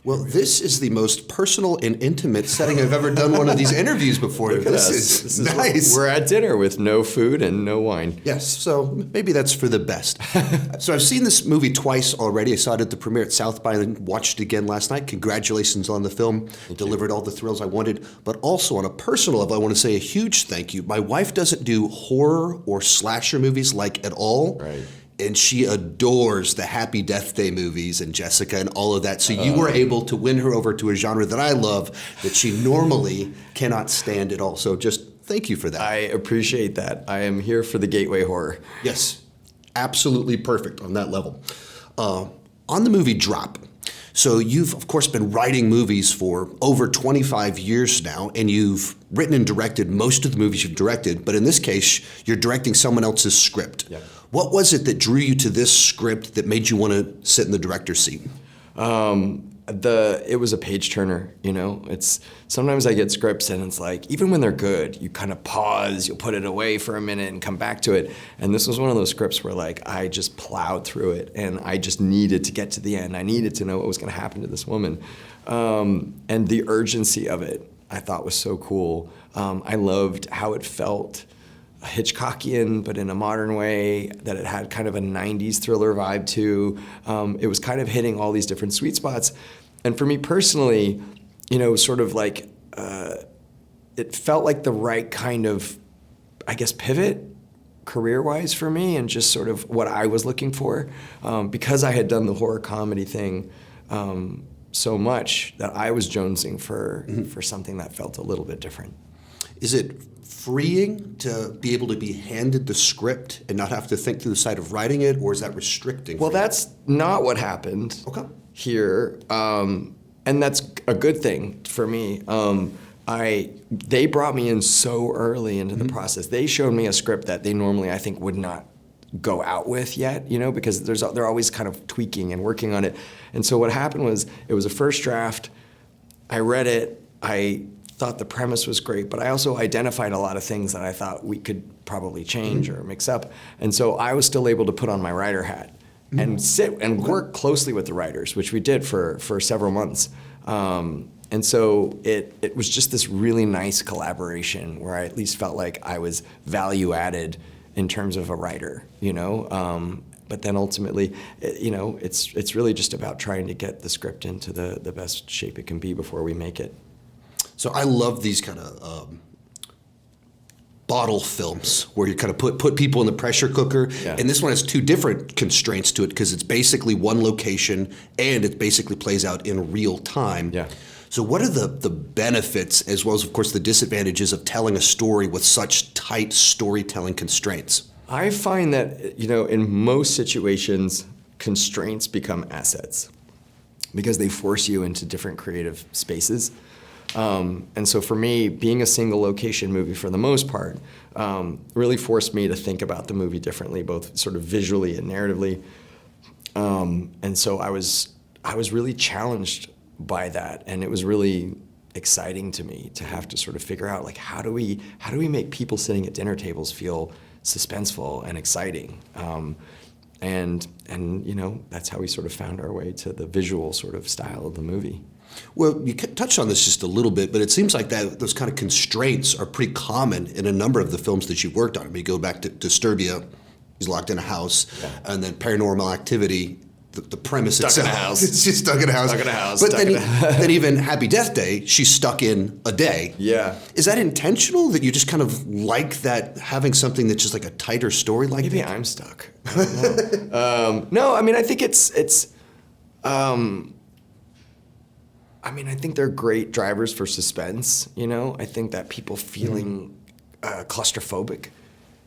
Well, this is the most personal and intimate setting I've ever done one of these interviews before. This is nice. We're at dinner with no food and no wine. Yes, so maybe that's for the best. So I've seen this movie twice already. I saw it at the premiere at South by and watched it again last night. Congratulations on the film. Delivered all the thrills I wanted. But also on a personal level, I want to say a huge thank you. My wife doesn't do horror or slasher movies like at all. Right. And she adores the Happy Death Day movies and Jessica and all of that. So you were able to win her over to a genre that I love that she normally cannot stand at all. So just thank you for that. I appreciate that. I am here for the gateway horror. Yes, absolutely perfect on that level. On the movie Drop, so you've, of course, been writing movies for over 25 years now, and you've written and directed most of the movies you've directed, but in this case, you're directing someone else's script. Yeah. What was it that drew you to this script that made you want to sit in the director's seat? It was a page turner, you know? Sometimes I get scripts and it's like, even when they're good, you kind of pause, you'll put it away for a minute and come back to it. And this was one of those scripts where like, I just plowed through it and I just needed to get to the end. I needed to know what was gonna happen to this woman. And the urgency of it, I thought was so cool. I loved how it felt Hitchcockian, but in a modern way, that it had kind of a 90s thriller vibe too. It was kind of hitting all these different sweet spots. And for me personally, you know, sort of like, it felt like the right kind of, I guess, pivot career-wise for me and just sort of what I was looking for. Because I had done the horror comedy thing so much that I was jonesing for something that felt a little bit different. Is it freeing to be able to be handed the script and not have to think through the side of writing it, or is that restricting? Well, that's not what happened here, and that's a good thing for me. They brought me in so early into the process. They showed me a script that they normally, I think, would not go out with yet, you know, because they're always kind of tweaking and working on it. And so what happened was, it was a first draft. I read it. I thought the premise was great, but I also identified a lot of things that I thought we could probably change or mix up. And so I was still able to put on my writer hat and sit and work closely with the writers, which we did for several months. And so it was just this really nice collaboration where I at least felt like I was value added in terms of a writer, you know? But then ultimately, you know, it's really just about trying to get the script into the best shape it can be before we make it. So I love these kind of bottle films where you kind of put people in the pressure cooker. Yeah. And this one has two different constraints to it because it's basically one location and it basically plays out in real time. Yeah. So what are the benefits as well as, of course, the disadvantages of telling a story with such tight storytelling constraints? I find that, you know, in most situations, constraints become assets because they force you into different creative spaces. And so for me, being a single location movie for the most part really forced me to think about the movie differently, both sort of visually and narratively. And so I was really challenged by that, and it was really exciting to me to have to sort of figure out, like, how do we make people sitting at dinner tables feel suspenseful and exciting? And you know, that's how we sort of found our way to the visual sort of style of the movie. Well, you touched on this just a little bit, but it seems like those kind of constraints are pretty common in a number of the films that you've worked on. I mean, you go back to Disturbia, he's locked in a house, and then Paranormal Activity, the premise stuck itself. In a house. It's just stuck in a house. Stuck in a house. But then even Happy Death Day, she's stuck in a day. Yeah. Is that intentional, that you just kind of like that, having something that's just like a tighter story like Maybe that? I'm stuck. I don't know. No, I mean, I think I mean, I think they're great drivers for suspense, you know? I think that people feeling claustrophobic,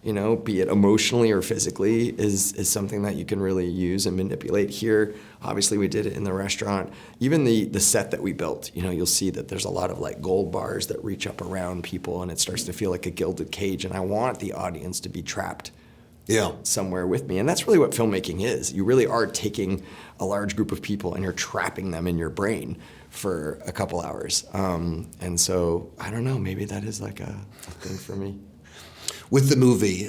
you know, be it emotionally or physically, is something that you can really use and manipulate. Here, obviously we did it in the restaurant. Even the set that we built, you know, you'll see that there's a lot of like gold bars that reach up around people and it starts to feel like a gilded cage, and I want the audience to be trapped somewhere with me. And that's really what filmmaking is. You really are taking a large group of people and you're trapping them in your brain for a couple hours. And so, I don't know, maybe that is like a thing for me. With the movie,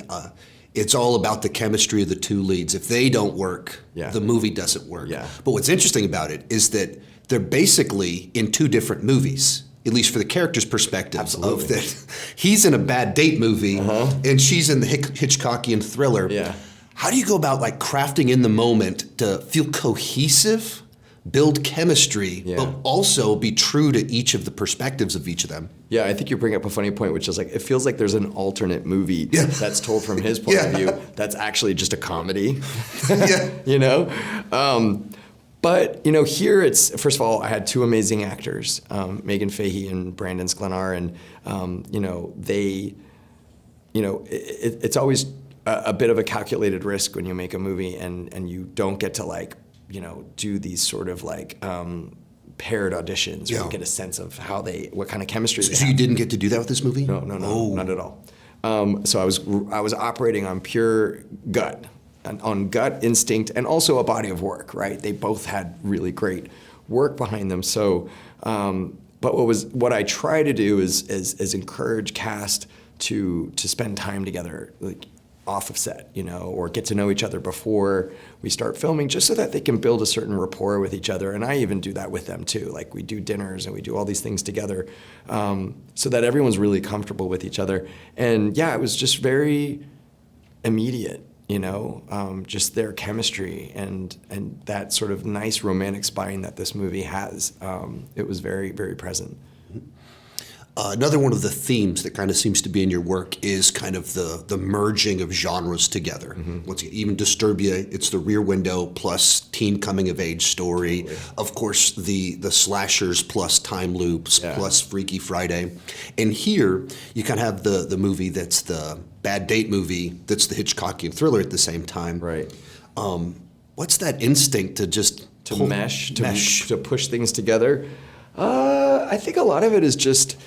it's all about the chemistry of the two leads. If they don't work, the movie doesn't work. Yeah. But what's interesting about it is that they're basically in two different movies, at least for the character's perspective. Absolutely. Of that he's in a bad date movie and she's in the Hitchcockian thriller. Yeah. How do you go about like crafting in the moment to feel cohesive, build chemistry, but also be true to each of the perspectives of each of them? Yeah, I think you bring up a funny point, which is like, it feels like there's an alternate movie that's told from his point of view that's actually just a comedy, you know? But, you know, here it's, first of all, I had two amazing actors, Megan Fahey and Brandon Sklenar, and, you know, they, you know, it's always a bit of a calculated risk when you make a movie and you don't get to like, you know, do these sort of like paired auditions where you get a sense of how what kind of chemistry they have. So you didn't get to do that with this movie? No, not at all. So I was operating on pure gut, on gut instinct, and also a body of work, right? They both had really great work behind them. So, but what I try to do is encourage cast to spend time together, like off of set, you know, or get to know each other before we start filming, just so that they can build a certain rapport with each other. And I even do that with them too. Like we do dinners and we do all these things together, so that everyone's really comfortable with each other. And yeah, it was just very immediate, you know, just their chemistry and that sort of nice romantic spine that this movie has. It was very, very present. Another one of the themes that kind of seems to be in your work is kind of the merging of genres together. Once again, even Disturbia, it's the Rear Window plus teen coming of age story. Of course, the slashers plus time loops plus Freaky Friday. And here you kind of have the movie that's the bad date movie that's the Hitchcockian thriller at the same time. Right. What's that instinct to just mesh, to push things together? I think a lot of it is just,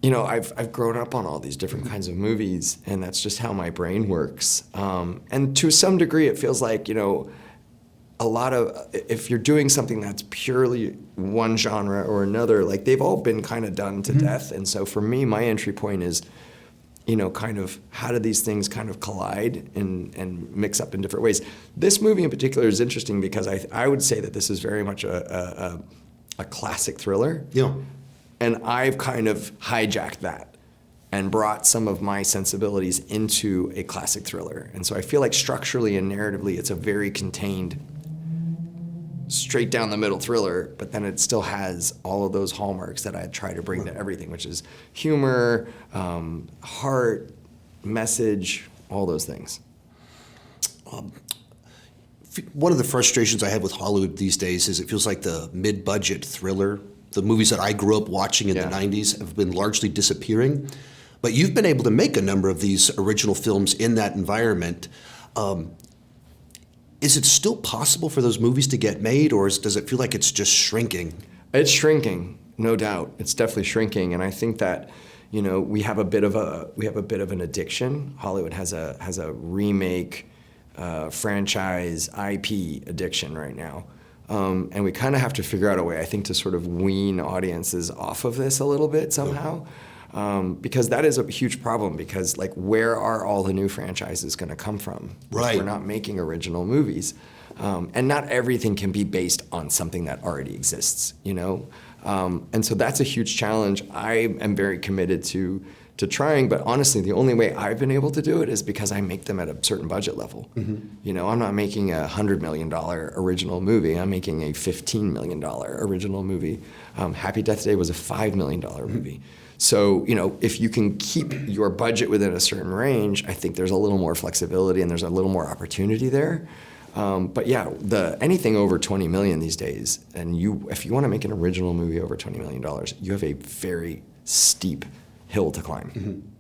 you know, I've grown up on all these different kinds of movies, and that's just how my brain works. And to some degree, it feels like, you know, if you're doing something that's purely one genre or another, like they've all been kind of done to death. And so for me, my entry point is, you know, kind of how do these things kind of collide and mix up in different ways. This movie in particular is interesting because I would say that this is very much a classic thriller. Yeah. And I've kind of hijacked that and brought some of my sensibilities into a classic thriller. And so I feel like structurally and narratively, it's a very contained, straight down the middle thriller, but then it still has all of those hallmarks that I try to bring to everything, which is humor, heart, message, all those things. One of the frustrations I have with Hollywood these days is it feels like the mid-budget thriller, the movies that I grew up watching in the 90s, have been largely disappearing. But you've been able to make a number of these original films in that environment. Is it still possible for those movies to get made, or does it feel like it's just shrinking? It's shrinking, no doubt. It's definitely shrinking, and I think that, you know, we have a bit of an addiction. Hollywood has a remake, franchise, IP addiction right now. And we kind of have to figure out a way, I think, to sort of wean audiences off of this a little bit somehow. Because that is a huge problem, because like, where are all the new franchises going to come from? Right. We're not making original movies. And not everything can be based on something that already exists, you know? And so that's a huge challenge. I am very committed to trying, but honestly, the only way I've been able to do it is because I make them at a certain budget level. You know, I'm not making a $100 million original movie. I'm making a $15 million original movie. Happy Death Day was a $5 million movie. So, you know, if you can keep your budget within a certain range, I think there's a little more flexibility and there's a little more opportunity there. But yeah, anything over 20 million these days, and if you want to make an original movie over $20 million, you have a very steep hill to climb.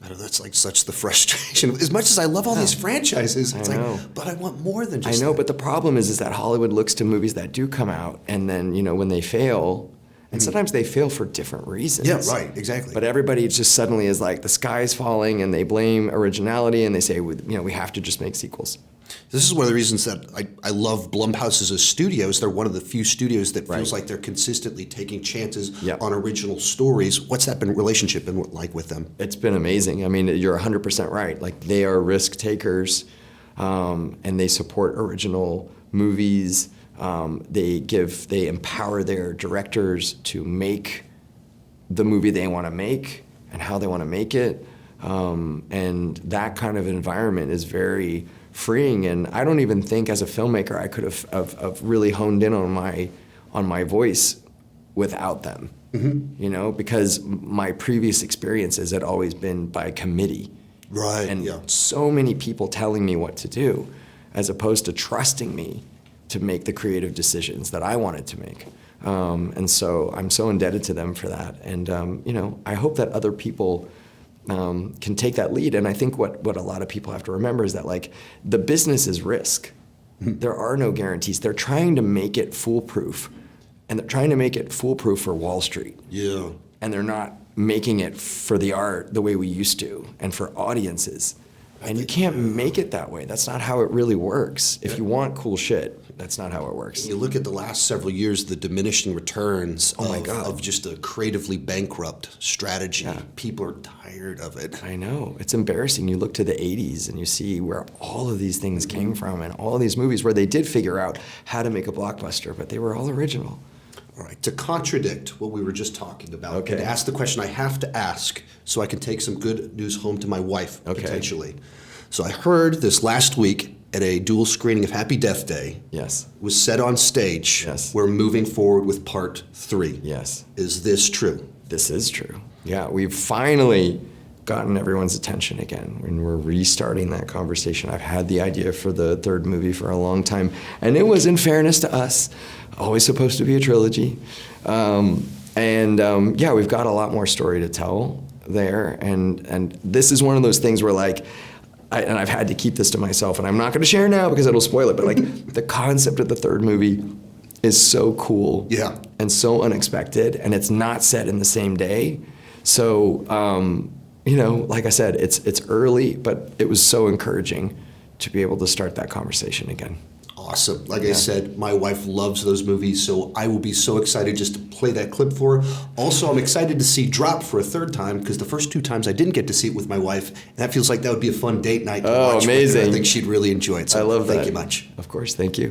I know, that's like such the frustration. As much as I love all these franchises, it's like, but I want more than just I know, that. but the problem is that Hollywood looks to movies that do come out, and then, you know, when they fail, and sometimes they fail for different reasons. Yeah, right, exactly. But everybody just suddenly is like, the sky's falling, and they blame originality, and they say, you know, we have to just make sequels. This is one of the reasons that I love Blumhouse as a studio. Is they're one of the few studios that feels like they're consistently taking chances on original stories. What's that relationship been like with them? It's been amazing. I mean, you're 100% right. Like, they are risk takers, and they support original movies. They empower their directors to make the movie they want to make and how they want to make it. And that kind of environment is very freeing. And I don't even think as a filmmaker I could have really honed in on my voice without them. You know, because my previous experiences had always been by committee. Right. And so many people telling me what to do, as opposed to trusting me to make the creative decisions that I wanted to make. And so I'm so indebted to them for that. And, you know, I hope that other people can take that lead. And I think what a lot of people have to remember is that, like, the business is risk. There are no guarantees. They're trying to make it foolproof. And they're trying to make it foolproof for Wall Street. Yeah. And they're not making it for the art the way we used to and for audiences. And you can't make it that way. That's not how it really works. If you want cool shit, that's not how it works. You look at the last several years, the diminishing returns of just a creatively bankrupt strategy. Yeah. People are tired of it. I know. It's embarrassing. You look to the 80s and you see where all of these things came from, and all of these movies where they did figure out how to make a blockbuster, but they were all original. All right, to contradict what we were just talking about, Okay. and to ask the question I have to ask so I can take some good news home to my wife, potentially. So I heard this last week at a dual screening of Happy Death Day. Yes. Was said on stage. Yes. We're moving forward with part 3. Yes. Is this true? This is true. Yeah, we've finally gotten everyone's attention again, and we're restarting that conversation. I've had the idea for the third movie for a long time, and it was, in fairness to us, always supposed to be a trilogy. Yeah, we've got a lot more story to tell there, and this is one of those things where, like, and I've had to keep this to myself, and I'm not going to share now because it'll spoil it, but, like, the concept of the third movie is so cool, and so unexpected, and it's not set in the same day. So, you know, like I said, it's early, but it was so encouraging to be able to start that conversation again. Awesome. Like I said, my wife loves those movies, so I will be so excited just to play that clip for her. Also, I'm excited to see Drop for a third time, because the first 2 times I didn't get to see it with my wife, and that feels like that would be a fun date night to watch. Amazing. I think she'd really enjoy it. So I love that. Thank you much. Of course, thank you.